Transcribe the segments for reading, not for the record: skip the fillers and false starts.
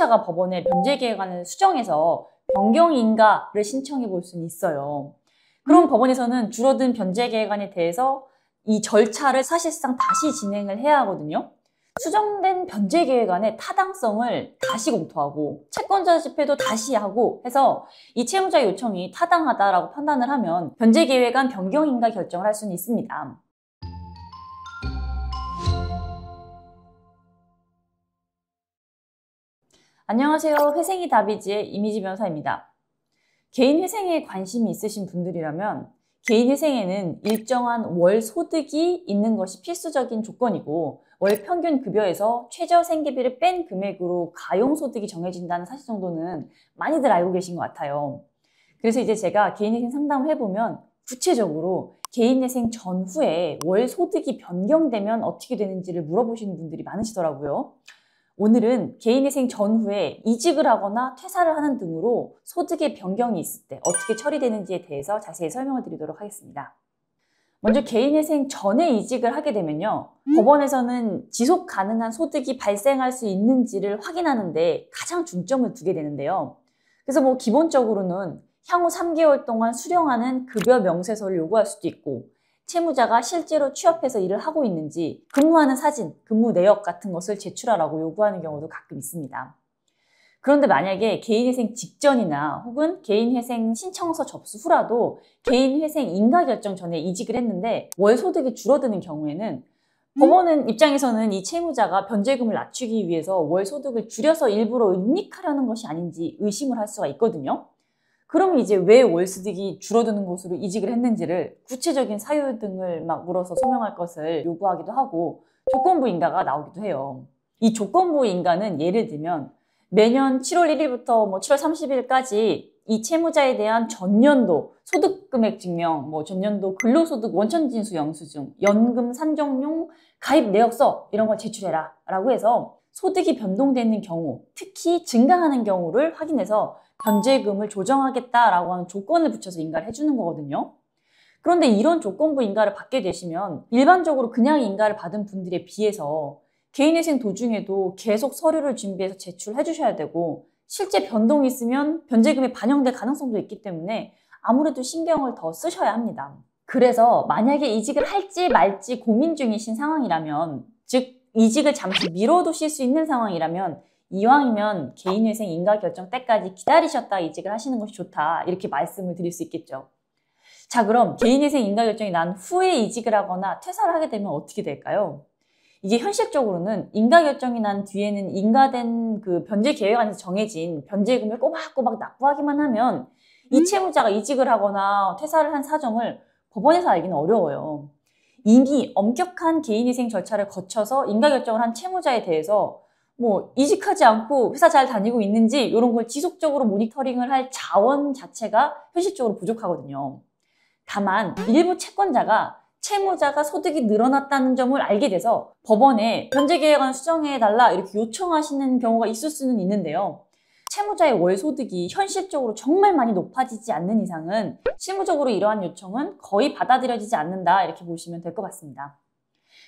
채무자가 법원에 변제계획안을 수정해서 변경인가를 신청해 볼 수는 있어요. 그럼 법원에서는 줄어든 변제계획안에 대해서 이 절차를 사실상 다시 진행을 해야 하거든요. 수정된 변제계획안의 타당성을 다시 검토하고 채권자 집회도 다시 하고 해서 이 채무자의 요청이 타당하다라고 판단을 하면 변제계획안 변경인가 결정을 할 수는 있습니다. 안녕하세요. 회생이 답이지의 이미지 변호사입니다. 개인 회생에 관심이 있으신 분들이라면 개인 회생에는 일정한 월 소득이 있는 것이 필수적인 조건이고 월 평균 급여에서 최저 생계비를 뺀 금액으로 가용소득이 정해진다는 사실 정도는 많이들 알고 계신 것 같아요. 그래서 이제 제가 개인회생 상담을 해보면 구체적으로 개인회생 전후에 월 소득이 변경되면 어떻게 되는지를 물어보시는 분들이 많으시더라고요. 오늘은 개인회생 전후에 이직을 하거나 퇴사를 하는 등으로 소득의 변경이 있을 때 어떻게 처리되는지에 대해서 자세히 설명을 드리도록 하겠습니다. 먼저 개인회생 전에 이직을 하게 되면요. 법원에서는 지속 가능한 소득이 발생할 수 있는지를 확인하는 데 가장 중점을 두게 되는데요. 그래서 기본적으로는 향후 3개월 동안 수령하는 급여 명세서를 요구할 수도 있고 채무자가 실제로 취업해서 일을 하고 있는지 근무하는 사진, 근무 내역 같은 것을 제출하라고 요구하는 경우도 가끔 있습니다. 그런데 만약에 개인회생 직전이나 혹은 개인회생 신청서 접수 후라도 개인회생 인가결정 전에 이직을 했는데 월 소득이 줄어드는 경우에는 법원 입장에서는 이 채무자가 변제금을 낮추기 위해서 월 소득을 줄여서 일부러 은닉하려는 것이 아닌지 의심을 할 수가 있거든요. 그러면 이제 왜 월소득이 줄어드는 곳으로 이직을 했는지를 구체적인 사유 등을 물어서 소명할 것을 요구하기도 하고 조건부 인가가 나오기도 해요. 이 조건부 인가는 예를 들면 매년 7월 1일부터 7월 30일까지 이 채무자에 대한 전년도 소득금액 증명, 전년도 근로소득 원천징수 영수증, 연금 산정용 가입 내역서 이런 걸 제출해라 라고 해서 소득이 변동되는 경우, 특히 증가하는 경우를 확인해서 변제금을 조정하겠다라고 하는 조건을 붙여서 인가를 해주는 거거든요. 그런데 이런 조건부 인가를 받게 되시면 일반적으로 그냥 인가를 받은 분들에 비해서 개인회생 도중에도 계속 서류를 준비해서 제출해 주셔야 되고 실제 변동이 있으면 변제금에 반영될 가능성도 있기 때문에 아무래도 신경을 더 쓰셔야 합니다. 그래서 만약에 이직을 할지 말지 고민 중이신 상황이라면, 즉 이직을 잠시 미뤄두실 수 있는 상황이라면 이왕이면 개인회생 인가결정 때까지 기다리셨다 이직을 하시는 것이 좋다 이렇게 말씀을 드릴 수 있겠죠. 자, 그럼 개인회생 인가결정이 난 후에 이직을 하거나 퇴사를 하게 되면 어떻게 될까요? 이게 현실적으로는 인가결정이 난 뒤에는 인가된 그 변제계획안에서 정해진 변제금을 꼬박꼬박 납부하기만 하면 이 채무자가 이직을 하거나 퇴사를 한 사정을 법원에서 알기는 어려워요. 이미 엄격한 개인회생 절차를 거쳐서 인가결정을 한 채무자에 대해서 이직하지 않고 회사 잘 다니고 있는지 이런 걸 지속적으로 모니터링을 할 자원 자체가 현실적으로 부족하거든요. 다만 일부 채권자가 채무자가 소득이 늘어났다는 점을 알게 돼서 법원에 변제계획안 수정해달라 이렇게 요청하시는 경우가 있을 수는 있는데요. 채무자의 월 소득이 현실적으로 정말 많이 높아지지 않는 이상은 실무적으로 이러한 요청은 거의 받아들여지지 않는다 이렇게 보시면 될 것 같습니다.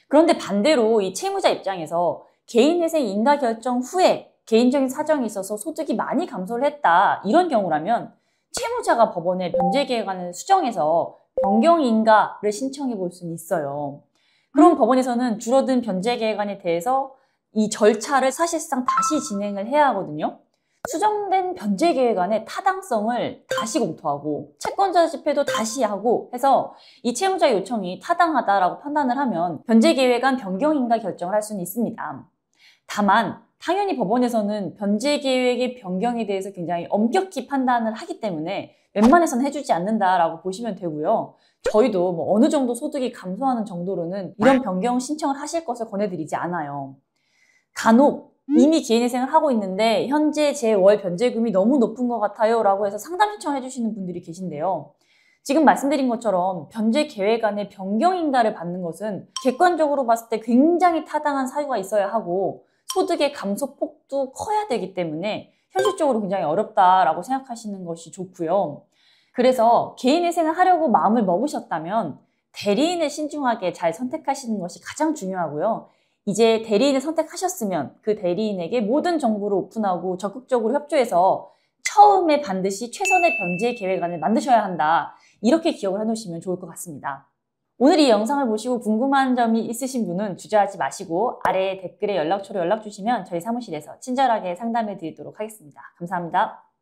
그런데 반대로 이 채무자 입장에서 개인회생 인가결정 후에 개인적인 사정이 있어서 소득이 많이 감소를 했다 이런 경우라면 채무자가 법원에 변제계획안을 수정해서 변경인가를 신청해 볼 수는 있어요. 그럼 법원에서는 줄어든 변제계획안에 대해서 이 절차를 사실상 다시 진행을 해야 하거든요. 수정된 변제계획안의 타당성을 다시 검토하고 채권자 집회도 다시 하고 해서 이 채무자 요청이 타당하다라고 판단을 하면 변제계획안 변경인가 결정을 할 수는 있습니다. 다만 당연히 법원에서는 변제계획의 변경에 대해서 굉장히 엄격히 판단을 하기 때문에 웬만해서는 해주지 않는다라고 보시면 되고요. 저희도 어느 정도 소득이 감소하는 정도로는 이런 변경 신청을 하실 것을 권해드리지 않아요. 간혹 이미 개인회생을 하고 있는데 현재 제 월 변제금이 너무 높은 것 같아요 라고 해서 상담 신청을 해주시는 분들이 계신데요. 지금 말씀드린 것처럼 변제계획안의 변경인가를 받는 것은 객관적으로 봤을 때 굉장히 타당한 사유가 있어야 하고 소득의 감소폭도 커야 되기 때문에 현실적으로 굉장히 어렵다라고 생각하시는 것이 좋고요. 그래서 개인회생을 하려고 마음을 먹으셨다면 대리인을 신중하게 잘 선택하시는 것이 가장 중요하고요. 이제 대리인을 선택하셨으면 그 대리인에게 모든 정보를 오픈하고 적극적으로 협조해서 처음에 반드시 최선의 변제 계획안을 만드셔야 한다. 이렇게 기억을 해놓으시면 좋을 것 같습니다. 오늘 이 영상을 보시고 궁금한 점이 있으신 분은 주저하지 마시고 아래 댓글에 연락처로 연락 주시면 저희 사무실에서 친절하게 상담해 드리도록 하겠습니다. 감사합니다.